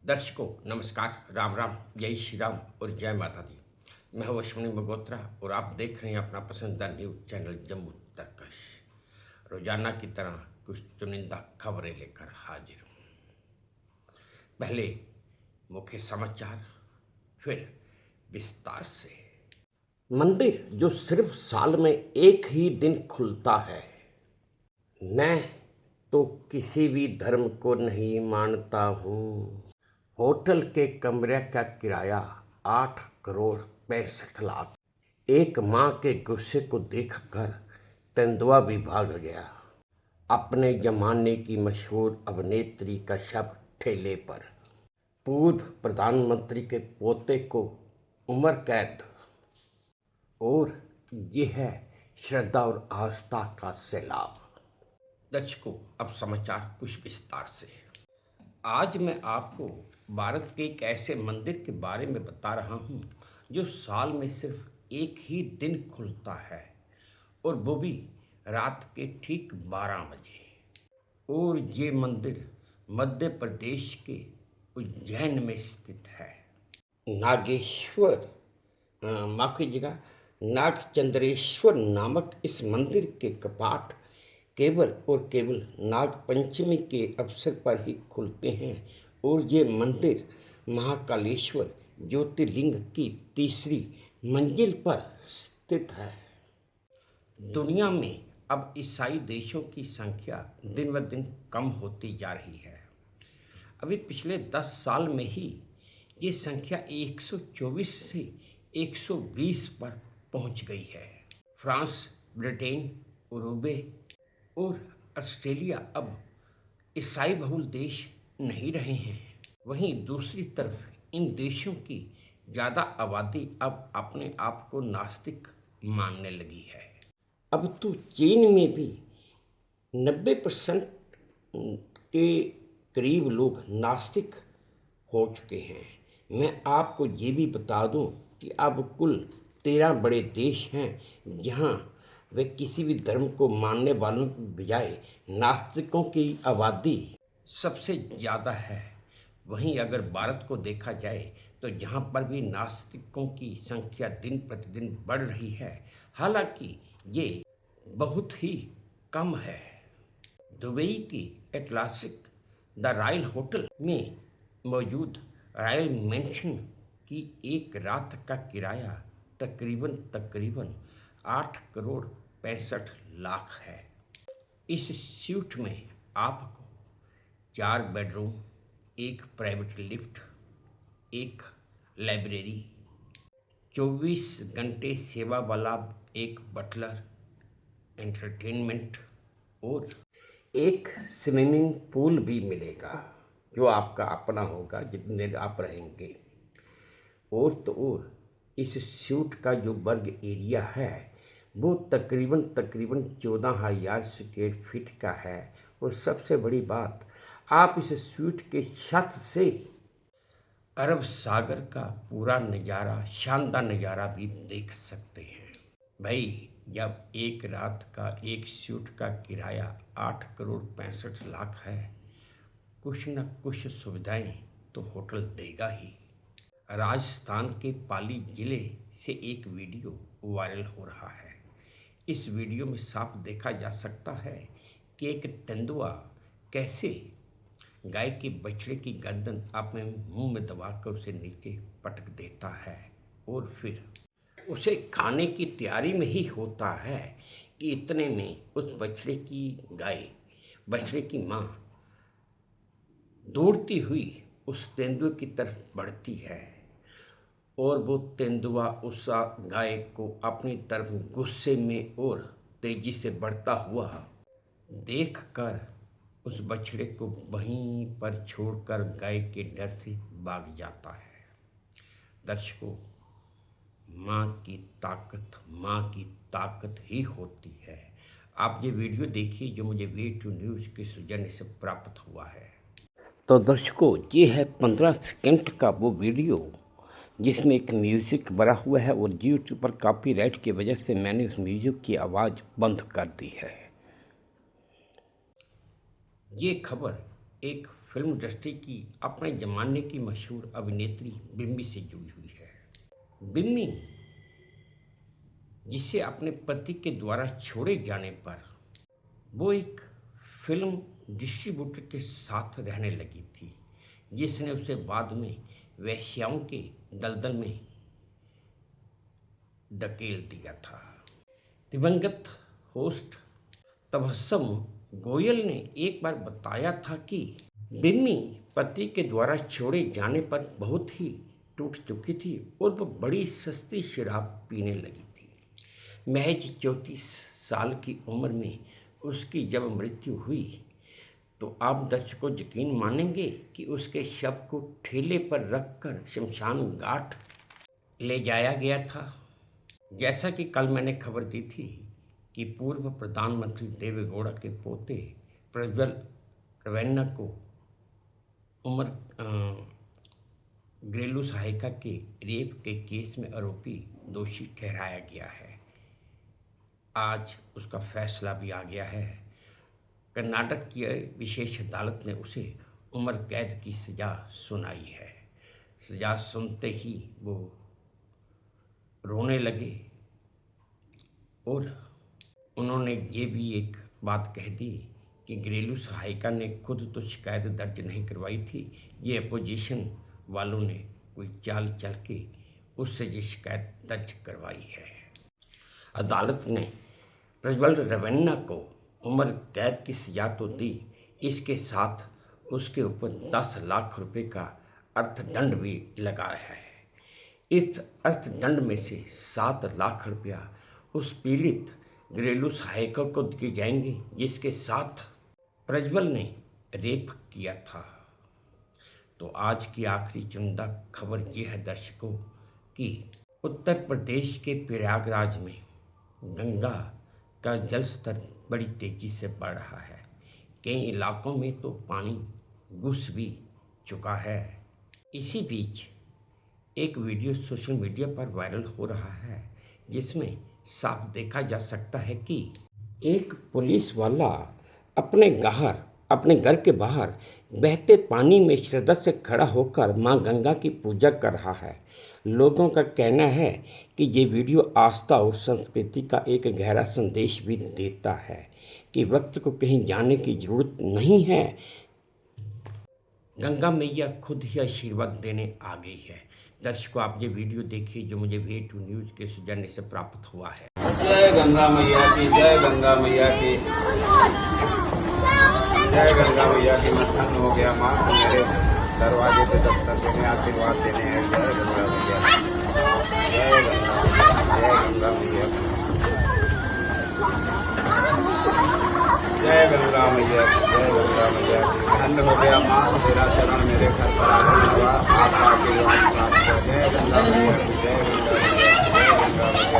दर्शकों नमस्कार, राम राम, जय श्री राम और जय माता दी। मैं हूं अश्विनी मगोत्रा और आप देख रहे हैं अपना पसंदीदा न्यूज चैनल जम्मू तर्कश। रोजाना की तरह कुछ चुनिंदा खबरें लेकर हाजिर हूं। पहले मुख्य समाचार, फिर विस्तार से। मंदिर जो सिर्फ साल में एक ही दिन खुलता है। मैं तो किसी भी धर्म को नहीं मानता हूँ। होटल के कमरे का किराया 8 करोड़ 65 लाख। एक माँ के गुस्से को देखकर तेंदुआ भी भाग गया। अपने जमाने की मशहूर अभिनेत्री का शव ठेले पर। पूर्व प्रधानमंत्री के पोते को उम्र कैद। और ये है श्रद्धा और आस्था का सैलाब। दर्शकों अब समाचार कुछ विस्तार से। आज मैं आपको भारत के एक ऐसे मंदिर के बारे में बता रहा हूँ जो साल में सिर्फ एक ही दिन खुलता है, और वो भी रात के ठीक 12 बजे। और ये मंदिर मध्य प्रदेश के उज्जैन में स्थित है। नागेश्वर माफ कीजिएगा, नागचंद्रेश्वर नामक इस मंदिर के कपाट केवल और केवल नाग पंचमी के अवसर पर ही खुलते हैं। और ये मंदिर महाकालेश्वर ज्योतिर्लिंग की तीसरी मंजिल पर स्थित है। दुनिया में अब ईसाई देशों की संख्या दिन ब दिन कम होती जा रही है। अभी पिछले 10 साल में ही ये संख्या 124 से 120 पर पहुंच गई है। फ्रांस, ब्रिटेन, उरुग्वे और ऑस्ट्रेलिया अब ईसाई बहुल देश नहीं रहे हैं। वहीं दूसरी तरफ इन देशों की ज़्यादा आबादी अब अपने आप को नास्तिक मानने लगी है। अब तो चीन में भी 90% के करीब लोग नास्तिक हो चुके हैं। मैं आपको ये भी बता दूं कि अब कुल 13 बड़े देश हैं जहां वे किसी भी धर्म को मानने वालों की बजाय नास्तिकों की आबादी सबसे ज़्यादा है। वहीं अगर भारत को देखा जाए तो जहां पर भी नास्तिकों की संख्या दिन प्रतिदिन बढ़ रही है, हालांकि ये बहुत ही कम है। दुबई की एटलासिक द रॉयल होटल में मौजूद रॉयल मैंशन की एक रात का किराया तकरीबन 8 करोड़ 65 लाख है। इस स्यूट में आपको 4 बेडरूम, एक प्राइवेट लिफ्ट, एक लाइब्रेरी, 24 घंटे सेवा वाला एक बटलर, एंटरटेनमेंट और एक स्विमिंग पूल भी मिलेगा जो आपका अपना होगा जितने देर आप रहेंगे। और तो और इस स्यूट का जो वर्ग एरिया है वो तकरीबन 14,000 स्क्वायर फीट का है। और सबसे बड़ी बात, आप इस स्यूट के छत से अरब सागर का पूरा नज़ारा, शानदार नज़ारा भी देख सकते हैं। भाई, जब एक रात का एक स्यूट का किराया 8 करोड़ 65 लाख है, कुछ न कुछ सुविधाएं तो होटल देगा ही। राजस्थान के पाली जिले से एक वीडियो वायरल हो रहा है। इस वीडियो में साफ देखा जा सकता है कि एक तेंदुआ कैसे गाय के बछड़े की गर्दन अपने मुंह में दबाकर उसे नीचे पटक देता है और फिर उसे खाने की तैयारी में ही होता है कि इतने में उस बछड़े की माँ दौड़ती हुई उस तेंदुए की तरफ बढ़ती है। और वो तेंदुआ उस गाय को अपनी तरफ गुस्से में और तेजी से बढ़ता हुआ देखकर उस बछड़े को वहीं पर छोड़कर गाय के डर से भाग जाता है। दर्शकों, माँ की ताकत ही होती है। आप ये वीडियो देखिए जो मुझे वे2 न्यूज़ के सौजन्य से प्राप्त हुआ है। तो दर्शकों, ये है 15 सेकंड का वो वीडियो जिसमें एक म्यूज़िक भरा हुआ है और यूट्यूब पर कॉपीराइट की वजह से मैंने उस म्यूज़िक की आवाज़ बंद कर दी है। ये खबर एक फिल्म इंडस्ट्री की अपने ज़माने की मशहूर अभिनेत्री बिम्मी से जुड़ी हुई है। बिम्मी, जिसे अपने पति के द्वारा छोड़े जाने पर वो एक फिल्म डिस्ट्रीब्यूटर के साथ रहने लगी थी, जिसने उसे बाद में वेश्याओं के दलदल में धकेल दिया था। दिवंगत होस्ट तबस्सुम गोयल ने एक बार बताया था कि बिम्मी पति के द्वारा छोड़े जाने पर बहुत ही टूट चुकी थी और वह बड़ी सस्ती शराब पीने लगी थी। महज 34 साल की उम्र में उसकी जब मृत्यु हुई तो आप दर्शकों यकीन मानेंगे कि उसके शव को ठेले पर रखकर शमशान घाट ले जाया गया था। जैसा कि कल मैंने खबर दी थी कि पूर्व प्रधानमंत्री देवेगौड़ा के पोते प्रज्वल रेवन्ना को घरेलू सहायिका के रेप के केस में आरोपी दोषी ठहराया गया है। आज उसका फैसला भी आ गया है। कर्नाटक की विशेष अदालत ने उसे उम्र कैद की सज़ा सुनाई है। सज़ा सुनते ही वो रोने लगे और उन्होंने ये भी एक बात कह दी कि घरेलू सहायिका ने खुद तो शिकायत दर्ज नहीं करवाई थी, ये अपोजिशन वालों ने कोई चाल चल के उससे ये शिकायत दर्ज करवाई है। अदालत ने प्रज्वल रेवन्ना को उम्र कैद की सज़ा तो दी, इसके साथ उसके ऊपर 10 लाख रुपए का अर्थदंड भी लगाया है। इस अर्थदंड में से 7 लाख रुपया उस पीड़ित घरेलू सहायिका को दिए जाएंगे जिसके साथ प्रज्वल ने रेप किया था। तो आज की आखिरी चुनिंदा खबर ये है दर्शकों कि उत्तर प्रदेश के प्रयागराज में गंगा का जल स्तर बड़ी तेजी से बढ़ रहा है। कई इलाकों में तो पानी घुस भी चुका है। इसी बीच एक वीडियो सोशल मीडिया पर वायरल हो रहा है जिसमें साफ देखा जा सकता है कि एक पुलिस वाला अपने घर के बाहर बहते पानी में श्रद्धा से खड़ा होकर मां गंगा की पूजा कर रहा है। लोगों का कहना है कि ये वीडियो आस्था और संस्कृति का एक गहरा संदेश भी देता है कि वक्त को कहीं जाने की जरूरत नहीं है। गंगा मैया खुद ही आशीर्वाद देने आ गई है। दर्शकों, आप ये वीडियो देखिए जो मुझे वे2 न्यूज़ के सौजन्य से प्राप्त हुआ है। जय गंगा मैया की, जय गंगा मैया की, जय गंगा मैया की। मैं धन्य हो गया माँ, मेरे दरवाजे पे दस्तक देने आशीर्वाद देने हैं। जय गंगा मैया, जय गंगा मैया, जय गंगा मैया, जय गंगा मैया। धन्य हो गया माँ, तेरा चरण मेरे घर पर आने हुआ, आपका आशीर्वाद प्राप्त हो। जय गंगा मैया की, जय गंगा मैया, जय गंगा मैया,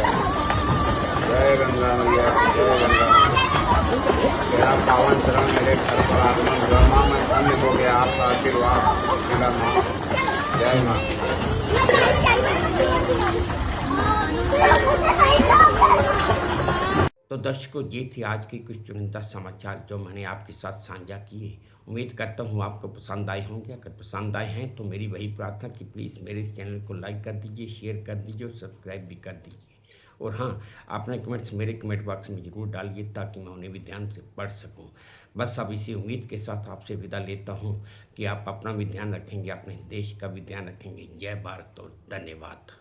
जय गंगा मैया। तेरा पावन चरण मेरे घर पर आगमन हुआ माँ, मैं धन्य हो गया, आपका आशीर्वाद मिला माँ। जय माँ। तो दर्शकों, ये थी आज की कुछ चुनिंदा समाचार जो मैंने आपके साथ साझा किए। उम्मीद करता हूँ आपको पसंद आए होंगे। अगर पसंद आए हैं तो मेरी वही प्रार्थना कि प्लीज़ मेरे इस चैनल को लाइक कर दीजिए, शेयर कर दीजिए और सब्सक्राइब भी कर दीजिए। और हाँ, अपने कमेंट्स मेरे कमेंट बॉक्स में ज़रूर डालिए ताकि मैं उन्हें भी ध्यान से पढ़ सकूँ। बस अब इसी उम्मीद के साथ आपसे विदा लेता हूँ कि आप अपना भी ध्यान रखेंगे, अपने देश का भी ध्यान रखेंगे। जय भारत और धन्यवाद।